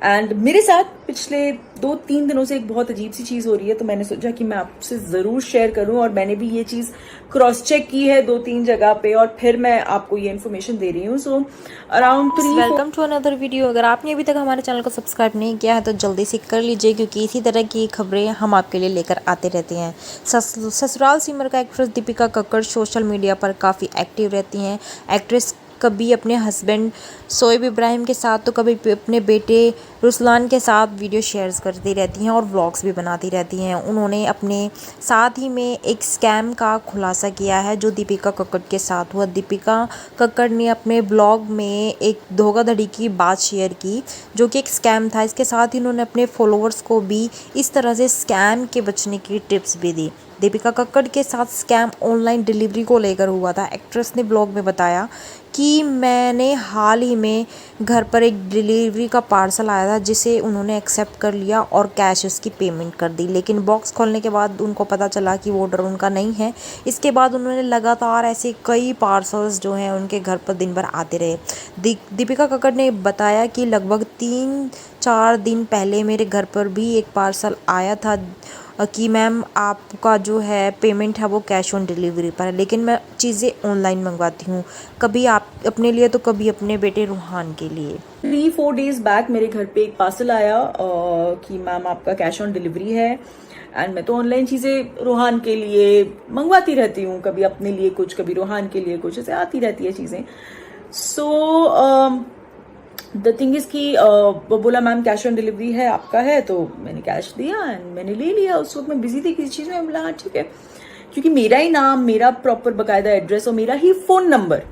And मेरे साथ पिछले 2-3 दिनों से एक बहुत अजीब सी चीज हो रही है, तो मैंने सोचा कि मैं आपसे जरूर शेयर करूं। और मैंने भी ये चीज क्रॉस चेक की है 2-3 जगह पे, और फिर मैं आपको ये इन्फॉर्मेशन दे रही हूँ। So around 3 welcome to another video. अगर आपने अभी तक हमारे चैनल को सब्सक्राइब नहीं किया है तो जल्दी से कर लीजिए, क्योंकि इसी तरह की खबरें हम आपके लिए लेकर आते रहते हैं। ससुराल सिमर का actress Deepika Kakkar social media पर काफ़ी एक्टिव रहती हैं। एक्ट्रेस कभी अपने हस्बैंड शोएब इब्राहिम के साथ तो कभी अपने बेटे रुसलान के साथ वीडियो शेयर्स करती रहती हैं और व्लॉग्स भी बनाती रहती हैं। उन्होंने अपने साथ ही में एक स्कैम का खुलासा किया है जो दीपिका कक्कड़ के साथ हुआ। दीपिका कक्कड़ ने अपने ब्लॉग में एक धोखाधड़ी की बात शेयर की जो कि एक स्कैम था। इसके साथ ही उन्होंने अपने फॉलोअर्स को भी इस तरह से स्कैम के बचने की टिप्स भी दी। दीपिका कक्कड़ के साथ स्कैम ऑनलाइन डिलीवरी को लेकर हुआ था। एक्ट्रेस ने ब्लॉग में बताया कि मैंने हाल ही में घर पर एक डिलीवरी का पार्सल आया था जिसे उन्होंने एक्सेप्ट कर लिया और कैश उसकी पेमेंट कर दी, लेकिन बॉक्स खोलने के बाद उनको पता चला कि वो ऑर्डर उनका नहीं है। इसके बाद उन्होंने लगातार ऐसे कई पार्सल्स जो हैं उनके घर पर दिन भर आते रहे। दीपिका कक्कड़ ने बताया कि लगभग 3-4 दिन पहले मेरे घर पर भी एक पार्सल आया था कि मैम आपका जो है पेमेंट है वो कैश ऑन डिलीवरी पर है, लेकिन मैं चीज़ें ऑनलाइन मंगवाती हूँ, कभी आप अपने लिए तो कभी अपने बेटे रूहान के लिए। 3-4 डेज बैक मेरे घर पे एक पार्सल आया कि मैम आपका कैश ऑन डिलीवरी है। एंड मैं तो ऑनलाइन चीज़ें रूहान के लिए मंगवाती रहती हूँ, कभी अपने लिए कुछ, कभी रूहान के लिए कुछ, ऐसे आती रहती है चीज़ें। सो द थिंग इज कि वो बोला मैम कैश ऑन डिलीवरी है, आपका है। तो मैंने कैश दिया एंड मैंने ले लिया। उस वक्त मैं बिजी थी किसी चीज़ में, बोला हाँ ठीक है, क्योंकि मेरा ही नाम, मेरा प्रॉपर बकायदा एड्रेस और मेरा ही फोन नंबर,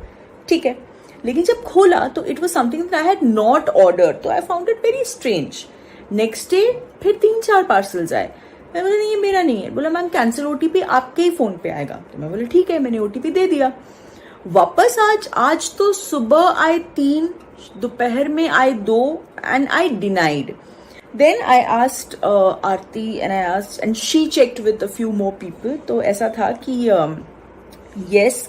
ठीक है। लेकिन जब खोला तो it was something that I had not order, तो I found it very strange. Next day फिर 3-4 पार्सल्स आए। मैं बोला नहीं ये मेरा नहीं है। बोला मैम कैंसिल ओटीपी आपके ही फोन पे आएगा। तो मैं बोला ठीक है, मैंने ओटीपी दे दिया। वापस आज तो सुबह आए 3, दोपहर में आए 2 and I denied. Then I asked Aarti and she checked with a few more people. तो ऐसा था कि yes,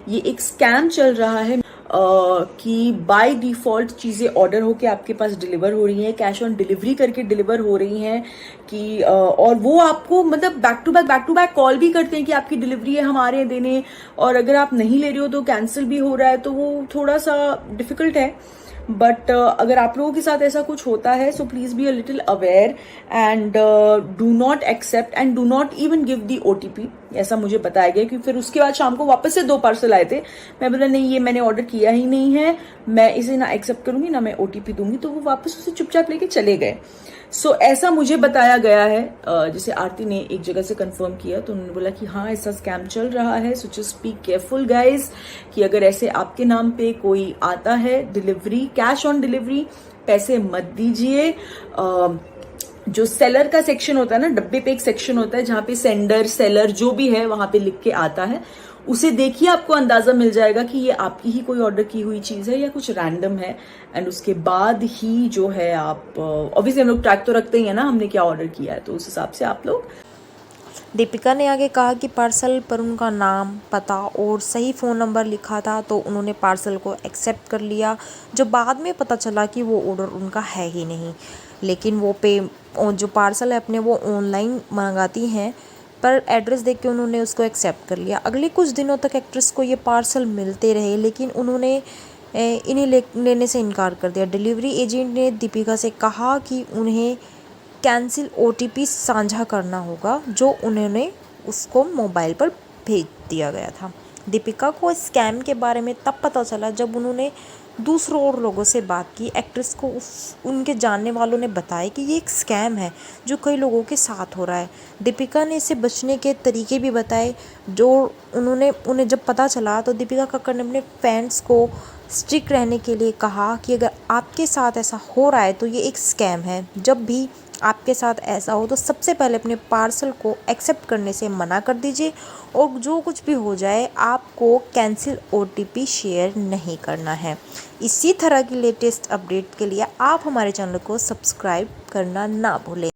ये एक स्कैम चल रहा है कि बाय डिफॉल्ट चीज़ें ऑर्डर होके आपके पास डिलीवर हो रही हैं, कैश ऑन डिलीवरी करके डिलीवर हो रही हैं कि और वो आपको मतलब बैक टू बैक कॉल भी करते हैं कि आपकी डिलीवरी है, हम आ रहे हैं देने, और अगर आप नहीं ले रहे हो तो कैंसिल भी हो रहा है। तो वो थोड़ा सा डिफिकल्ट है। बट अगर आप लोगों के साथ ऐसा कुछ होता है so please be a little aware and do not accept and do not even give the OTP, ऐसा मुझे बताया गया। क्योंकि फिर उसके बाद शाम को वापस से 2 पार्सल आए थे। मैं बोला नहीं ये मैंने ऑर्डर किया ही नहीं है, मैं इसे ना एक्सेप्ट करूंगी ना मैं ओटीपी दूंगी। तो वो वापस उसे चुपचाप लेके चले गए। सो ऐसा मुझे बताया गया है। जैसे आरती ने एक जगह से कंफर्म किया तो उन्होंने बोला कि हाँ ऐसा स्कैम चल रहा है। So just be careful guys कि अगर ऐसे आपके नाम पे कोई आता है डिलीवरी, कैश ऑन डिलीवरी, पैसे मत दीजिए। जो सेलर का सेक्शन होता है ना, डब्बे पे एक सेक्शन होता है जहां पे सेंडर सेलर जो भी है वहां पे लिख के आता है, उसे देखिए, आपको अंदाजा मिल जाएगा कि ये आपकी ही कोई ऑर्डर की हुई चीज है या कुछ रैंडम है। एंड उसके बाद ही जो है आप ऑब्वियसली हम लोग ट्रैक तो रखते ही है ना हमने क्या ऑर्डर किया है, तो उस हिसाब से आप लोग। दीपिका ने आगे कहा कि पार्सल पर उनका नाम, पता और सही फ़ोन नंबर लिखा था तो उन्होंने पार्सल को एक्सेप्ट कर लिया, जो बाद में पता चला कि वो ऑर्डर उनका है ही नहीं। लेकिन वो जो पार्सल है अपने वो ऑनलाइन मंगाती हैं, पर एड्रेस देख के उन्होंने उसको एक्सेप्ट कर लिया। अगले कुछ दिनों तक एक्ट्रेस को ये पार्सल मिलते रहे, लेकिन उन्होंने इन्हें लेने से इनकार कर दिया। डिलीवरी एजेंट ने दीपिका से कहा कि उन्हें कैंसिल ओटीपी साझा करना होगा, जो उन्होंने उसको मोबाइल पर भेज दिया गया था। दीपिका को स्कैम के बारे में तब पता चला जब उन्होंने दूसरों और लोगों से बात की। एक्ट्रेस को उनके जानने वालों ने बताया कि ये एक स्कैम है जो कई लोगों के साथ हो रहा है। दीपिका ने इससे बचने के तरीके भी बताए, जो उन्हें जब पता चला तो दीपिका कक्कड़ ने अपने फैंस को स्ट्रिक्ट रहने के लिए कहा कि अगर आपके साथ ऐसा हो रहा है तो ये एक स्कैम है। जब भी आपके साथ ऐसा हो तो सबसे पहले अपने पार्सल को एक्सेप्ट करने से मना कर दीजिए, और जो कुछ भी हो जाए आपको कैंसिल ओटीपी शेयर नहीं करना है। इसी तरह की लेटेस्ट अपडेट के लिए आप हमारे चैनल को सब्सक्राइब करना ना भूलें।